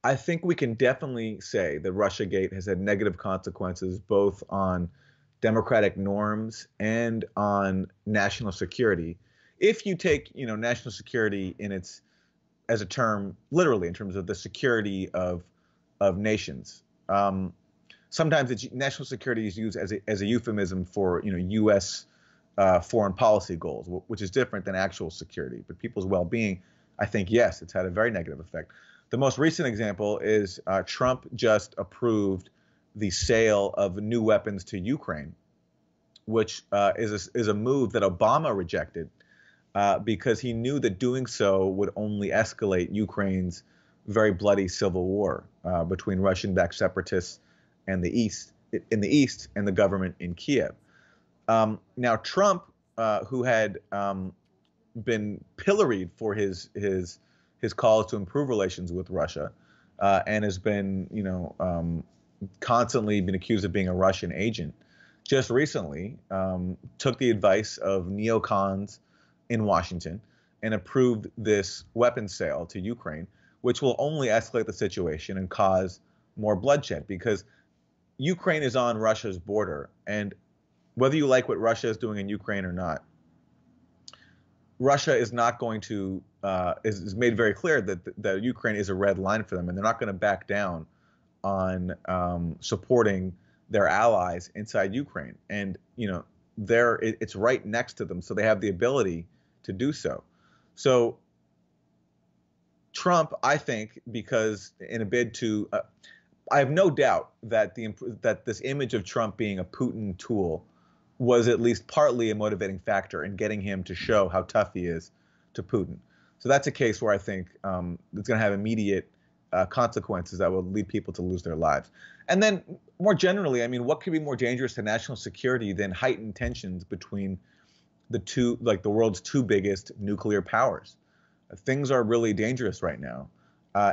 I think we can definitely say that Russiagate has had negative consequences both on democratic norms and on national security. If you take, national security in its as a term literally in terms of the security of nations. Sometimes national security is used as a euphemism for U.S. Foreign policy goals, which is different than actual security. But people's well-being, I think, yes, it's had a very negative effect. The most recent example is Trump just approved the sale of new weapons to Ukraine, which is a move that Obama rejected because he knew that doing so would only escalate Ukraine's very bloody civil war between Russian-backed separatists and in the East and the government in Kiev. Now, Trump, who had been pilloried for his calls to improve relations with Russia, and has been, constantly been accused of being a Russian agent, just recently took the advice of neocons in Washington and approved this weapons sale to Ukraine, which will only escalate the situation and cause more bloodshed because Ukraine is on Russia's border. And whether you like what Russia is doing in Ukraine or not, Russia is not going to, is made very clear that Ukraine is a red line for them, and they're not going to back down on supporting their allies inside Ukraine. And, it's right next to them, so they have the ability to do so. So Trump, I think, because in a bid to, I have no doubt that that this image of Trump being a Putin tool was at least partly a motivating factor in getting him to show how tough he is to Putin. So that's a case where I think it's going to have immediate consequences that will lead people to lose their lives. And then more generally, I mean, what could be more dangerous to national security than heightened tensions between the world's two biggest nuclear powers? Things are really dangerous right now.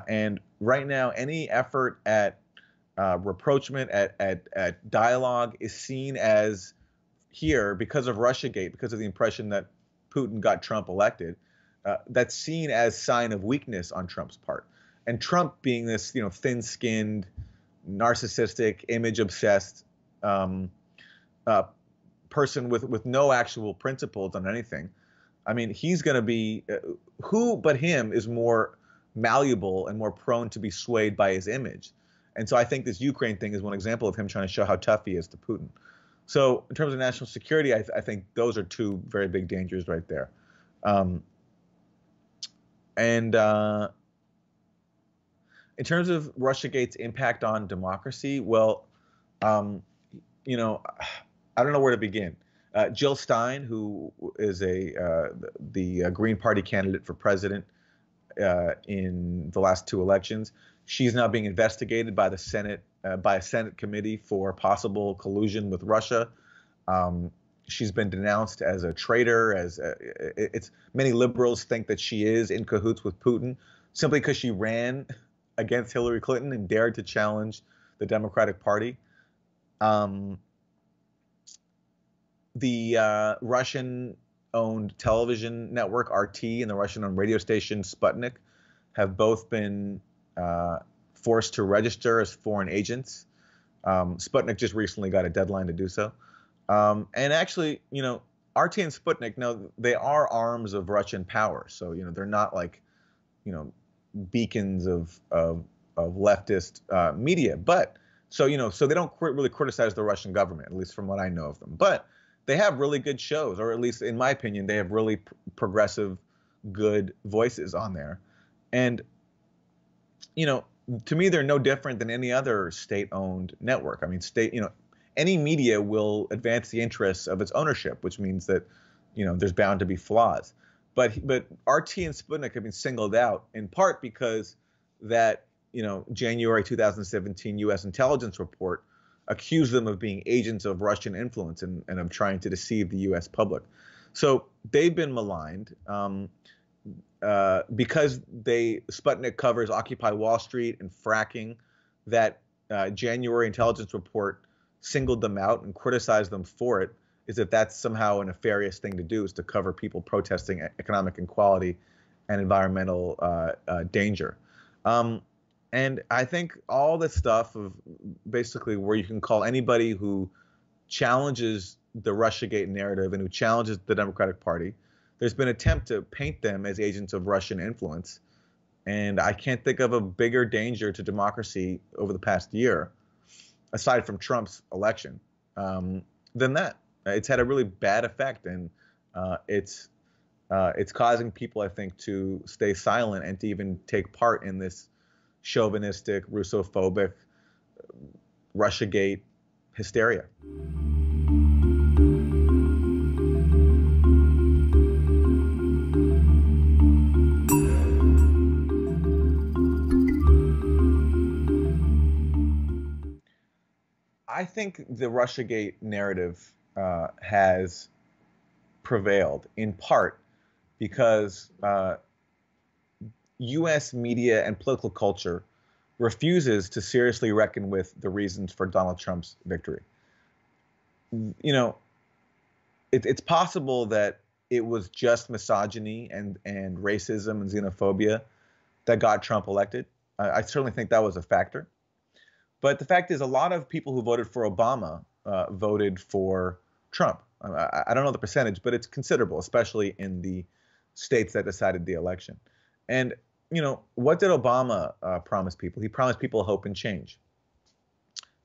And right now, any effort at rapprochement, at dialogue is seen as here, because of Russiagate, because of the impression that Putin got Trump elected, that's seen as sign of weakness on Trump's part. And Trump being this, thin-skinned, narcissistic, image-obsessed person with no actual principles on anything, I mean, he's going to be, who but him is more malleable and more prone to be swayed by his image. And so I think this Ukraine thing is one example of him trying to show how tough he is to Putin. So in terms of national security, I think those are two very big dangers right there. In terms of Russiagate's impact on democracy, well, I don't know where to begin. Jill Stein, who is the Green Party candidate for president in the last two elections, she's now being investigated by the Senate, by a Senate committee for possible collusion with Russia. She's been denounced as a traitor. Many liberals think that she is in cahoots with Putin simply because she ran against Hillary Clinton and dared to challenge the Democratic Party. The Russian-owned television network RT and the Russian-owned radio station Sputnik have both been forced to register as foreign agents. Sputnik just recently got a deadline to do so. And actually, RT and Sputnik, now they are arms of Russian power. So, they're not like, beacons of leftist media. But so they don't really criticize the Russian government, at least from what I know of them. But they have really good shows, or at least in my opinion, they have really progressive, good voices on there. And, to me, they're no different than any other state-owned network. I mean, any media will advance the interests of its ownership, which means that, there's bound to be flaws. But RT and Sputnik have been singled out in part because that, January 2017 U.S. intelligence report accused them of being agents of Russian influence and of trying to deceive the U.S. public. So they've been maligned because Sputnik covers Occupy Wall Street and fracking. That January intelligence report singled them out and criticized them for it. Is that that's somehow a nefarious thing to do, is to cover people protesting economic inequality and environmental danger. And I think all this stuff of basically where you can call anybody who challenges the Russiagate narrative and who challenges the Democratic Party, there's been an attempt to paint them as agents of Russian influence. And I can't think of a bigger danger to democracy over the past year, aside from Trump's election, than that. It's had a really bad effect, and it's causing people, I think, to stay silent and to even take part in this chauvinistic, Russophobic, Russiagate hysteria. I think the Russiagate narrative has prevailed in part because U.S. media and political culture refuses to seriously reckon with the reasons for Donald Trump's victory. You know, it's possible that it was just misogyny and racism and xenophobia that got Trump elected. I certainly think that was a factor. But the fact is, a lot of people who voted for Obama voted for Trump. I don't know the percentage, but it's considerable, especially in the states that decided the election. And, you know, what did Obama promise people? He promised people hope and change.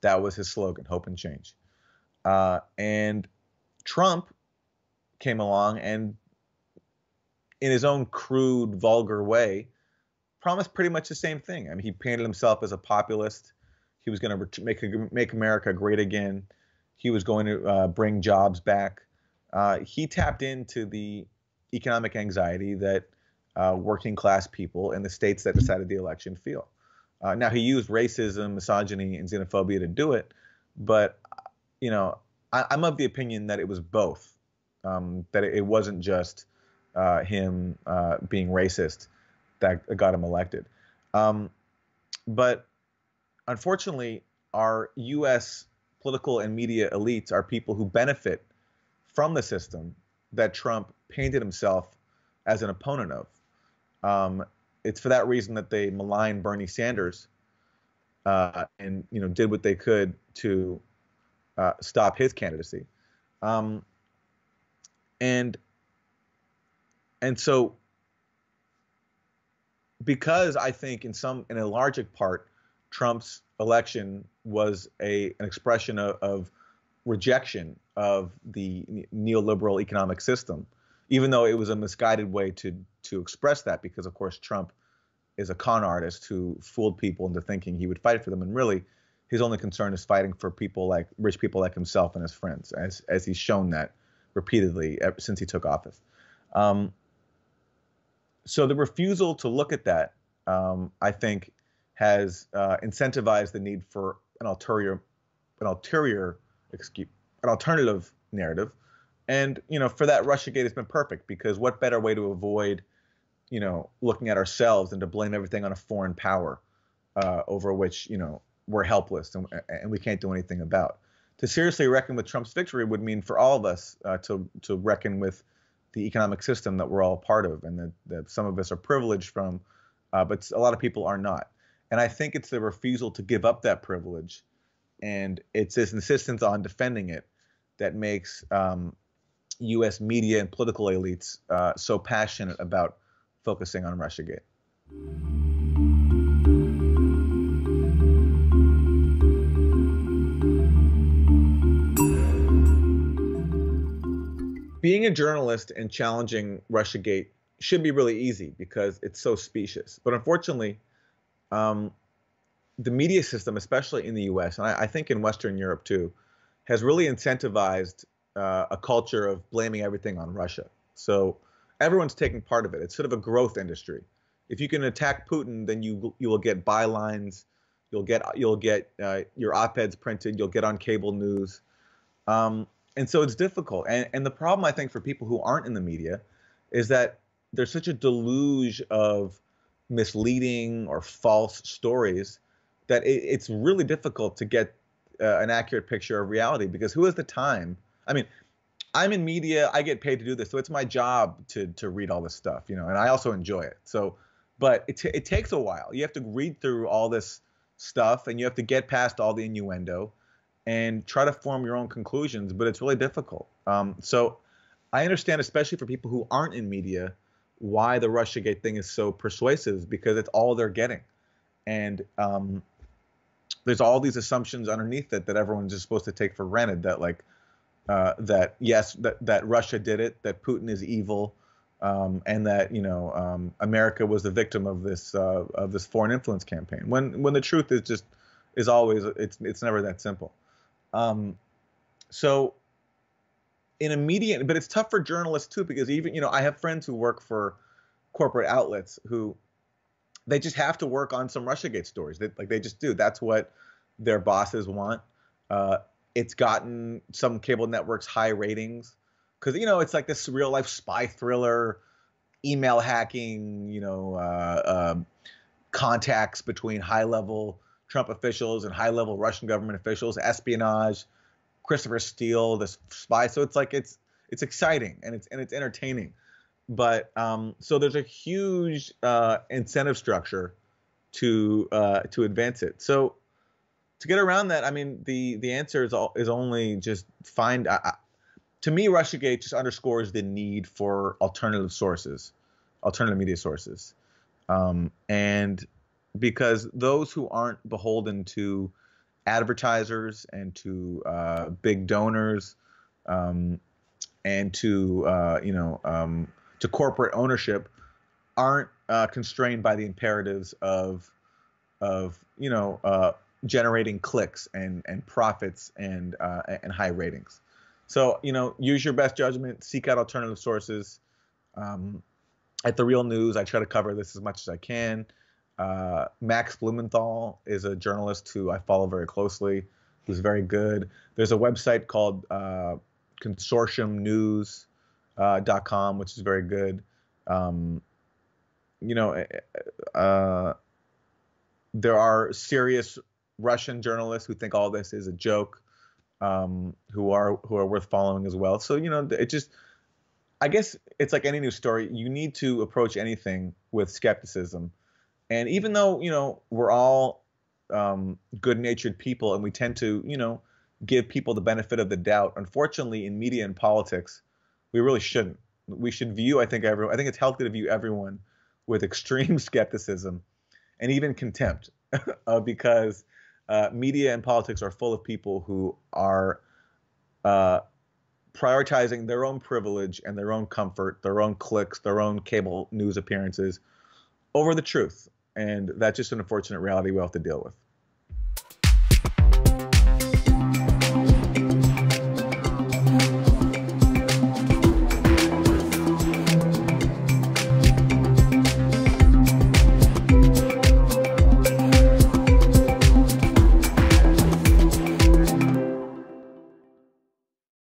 That was his slogan, hope and change. And Trump came along and, in his own crude, vulgar way, promised pretty much the same thing. I mean, he painted himself as a populist. He was going to make America great again. He was going to bring jobs back. He tapped into the economic anxiety that working class people in the states that decided the election feel. Now, he used racism, misogyny, and xenophobia to do it, but you know, I'm of the opinion that it was both. That it wasn't just him being racist that got him elected. But unfortunately, our U.S. political and media elites are people who benefit from the system that Trump painted himself as an opponent of. It's for that reason that they malign Bernie Sanders and, you know, did what they could to stop his candidacy. And so, because I think in a larger part, Trump's election was an expression of rejection of the neoliberal economic system, even though it was a misguided way to express that, because of course Trump is a con artist who fooled people into thinking he would fight for them, and really his only concern is fighting for rich people like himself and his friends, as he's shown that repeatedly since he took office. So the refusal to look at that, I think, has incentivized the need for an alternative narrative. And, you know, for that, Russiagate has been perfect, because what better way to avoid, you know, looking at ourselves and to blame everything on a foreign power over which, you know, we're helpless and we can't do anything about. To seriously reckon with Trump's victory would mean for all of us to reckon with the economic system that we're all part of, and that some of us are privileged from, but a lot of people are not. And I think it's the refusal to give up that privilege, and it's this insistence on defending it, that makes U.S. media and political elites so passionate about focusing on Russiagate. Being a journalist and challenging Russiagate should be really easy because it's so specious. But unfortunately, the media system, especially in the U.S., and I think in Western Europe too, has really incentivized a culture of blaming everything on Russia. So everyone's taking part of it. It's sort of a growth industry. If you can attack Putin, then you will get bylines, you'll get your op-eds printed, you'll get on cable news, and so it's difficult. And the problem, I think, for people who aren't in the media is that there's such a deluge of misleading or false stories that it's really difficult to get an accurate picture of reality, because who has the time? I mean, I'm in media, I get paid to do this, so it's my job to read all this stuff, you know, and I also enjoy it. So but it takes a while. You have to read through all this stuff, and you have to get past all the innuendo and try to form your own conclusions, but it's really difficult. So I understand, especially for people who aren't in media, why the Russiagate thing is so persuasive, because it's all they're getting. And there's all these assumptions underneath it that everyone's just supposed to take for granted, that like that yes, that Russia did it, that Putin is evil, and that America was the victim of this foreign influence campaign. When the truth is always it's never that simple. So in a media, but it's tough for journalists too, because even I have friends who work for corporate outlets who they just have to work on some Russiagate stories. They just do. That's what their bosses want. It's gotten some cable networks high ratings because it's like this real life spy thriller, email hacking, contacts between high level Trump officials and high level Russian government officials, espionage, Christopher Steele, this spy. So it's like it's exciting and it's entertaining. But so there's a huge incentive structure to advance it. So to get around that, I mean, the answer is only just find. To me, Russiagate just underscores the need for alternative media sources, and because those who aren't beholden to advertisers and to big donors, and to corporate ownership, aren't constrained by the imperatives of generating clicks and profits and high ratings. So use your best judgment, seek out alternative sources. At The Real News, I try to cover this as much as I can. Max Blumenthal is a journalist who I follow very closely, who's very good. There's a website called consortiumnews.com, which is very good. There are serious Russian journalists who think all this is a joke, who are worth following as well. So it just, I guess it's like any news story. You need to approach anything with skepticism, and even though we're all good-natured people and we tend to give people the benefit of the doubt, unfortunately in media and politics we really shouldn't. We should view, I think it's healthy to view everyone with extreme skepticism and even contempt, because media and politics are full of people who are prioritizing their own privilege and their own comfort, their own clicks, their own cable news appearances over the truth. And that's just an unfortunate reality we have to deal with.